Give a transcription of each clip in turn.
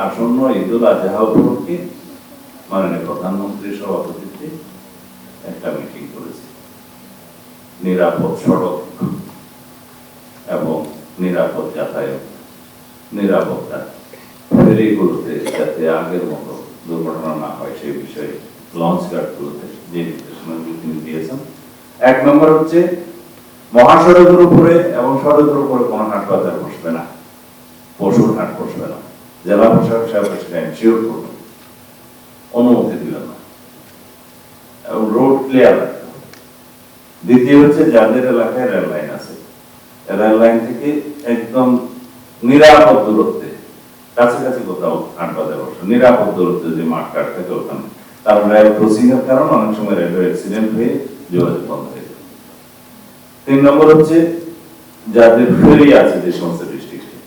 আসন্ন ঈদুল আজহা উপলক্ষে মাননীয় প্রধানমন্ত্রীর সভাপতিত্বে একটা মিটিং করেছে। নিরাপদ সড়ক এবং নিরাপদ যাতায়াত, নিরাপত্তা, ফেরিগুলোতে যাতে আগের মতো দুর্ঘটনা না হয় সেই বিষয়ে লঞ্চ ঘাটগুলোতে যে নির্দেশনাগুলো তিনি দিয়েছেন। 1 নম্বর হচ্ছে মহাসড়কের উপরে এবং সড়কের উপরে কোনো হাট বাজার বসবে না, পশুর হাট বসবে না। জেলা প্রশাসক সাহেব সেটা এনশিওর করবেন, অনুমতি দিবেন না এবং রোড ক্লিয়ার রাখতে হবে। দ্বিতীয় হচ্ছে যাদের এলাকায় রেল লাইন আছে, রেল লাইন থেকে একদম নিরাপদ দূরত্বে কাছাকাছি কোথাও হাট বাজার বসে, নিরাপদ দূরত্বে যে মাঠ ঘাট থাকে ওখানে। কারণ রেল ক্রসিং এর কারণে অনেক সময় রেলওয়ে অ্যাক্সিডেন্ট হয়ে যোগাযোগ বন্ধ হয়ে যায়। 3 নম্বর হচ্ছে যাদের ফেরি আছে যে সমস্ত ডিস্ট্রিক্টে,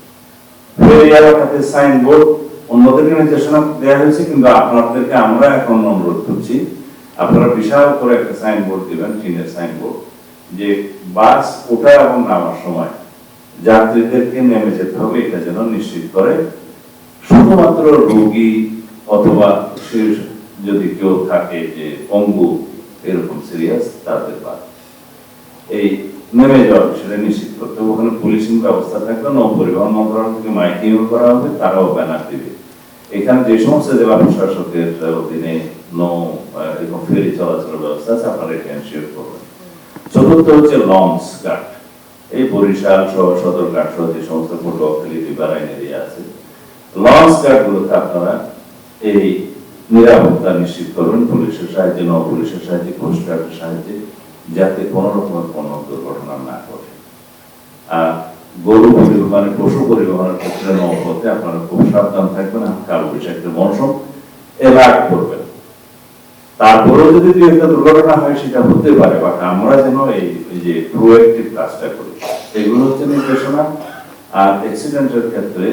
ফেরি এলাকাতে সাইনবোর্ড অন্যদেরকে নির্দেশনা দেওয়া হয়েছে, কিন্তু আপনাদেরকে আমরা এখন অনুরোধ করছি আপনারা বিশাল করে একটা সাইনবোর্ড দিবেন, টিনের সাইনবোর্ড, যে বাস ওঠা এবং নামার সময় যাত্রীদেরকে নেমে যেতে হবে, এটা যেন নিশ্চিত করে। শুধুমাত্র রোগী অথবা যদি কেউ থাকে যে পঙ্গু এরকম সিরিয়াস তাদের বাদ এই নেমে যাওয়ার বিষয়টা নিশ্চিত করতে হবে। ওখানে পুলিশিং ব্যবস্থা থাকবে, নৌ পরিবহন মন্ত্রণালয় থেকে মাইকিং করা হবে, তারাও ব্যানার দিবে। এখানে যে সমস্ত জেলা প্রশাসকের অধীনে নৌ এরকম ফেরি চলাচলের ব্যবস্থা আছে আপনারা এটা এনশিওর করবেন। চতুর্থ হচ্ছে লঞ্চ ঘাট, এই বরিশাল সহ সদরঘাট সহ যে সমস্ত পটুয়াখালী রিভারাইন এরিয়া আছে, লঞ্চ ঘাটগুলোতে আপনারা এই নিরাপত্তা নিশ্চিত করবেন পুলিশের সাহায্যে, নৌ পুলিশের সাহায্যে, কোস্ট গার্ডের সাহায্যে, যাতে কোনো রকমের কোনো দুর্ঘটনা না ঘটে। আর গরু পরিবহনে, পশু পরিবহনের ক্ষেত্রে নৌপথে আপনারা খুব সাবধান থাকবেন। কালো বৈশাখের মৌসুম এলাক করবেন, তারপরেও যদি দুই একটা দুর্ঘটনা হয় সেটা হতে পারে, বাট আমরা যেন এই যে প্রোঅ্যাক্টিভ কাজটা করি, এগুলো হচ্ছে নির্দেশনা। আর অ্যাক্সিডেন্টের ক্ষেত্রে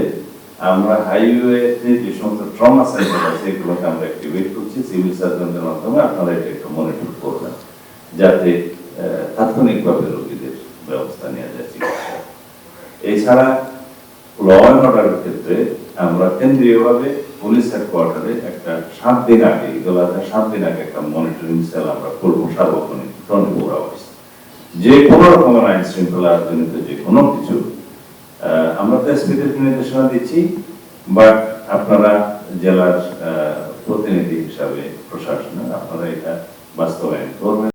আমরা হাইওয়েতে যে সমস্ত ট্রমা সেন্টার আছে এগুলোকে আমরা অ্যাক্টিভেট করছি সিভিল সার্জনদের মাধ্যমে। আপনারা এটা একটু মনিটর করবেন যাতে তাৎক্ষণিকভাবে রোগীদের ব্যবস্থা নেওয়া যায় চিকিৎসা। এছাড়া ল অ্যান্ড অর্ডারের ক্ষেত্রে আমরা কেন্দ্রীয়ভাবে পুলিশ হেডকোয়ার্টারে একটা 7 দিন আগে, ঈদুল আজহার 7 দিন আগে একটা মনিটরিং সেল আমরা করবো সার্বক্ষণিক 24 আওয়ার্স। যে কোনো রকমের আইন শৃঙ্খলা জনিত যে কোনো কিছু আমরা তো এসপিদেরকে নির্দেশনা দিচ্ছি, বাট আপনারা জেলার প্রতিনিধি হিসাবে প্রশাসনের আপনারা এটা বাস্তবায়ন করবেন।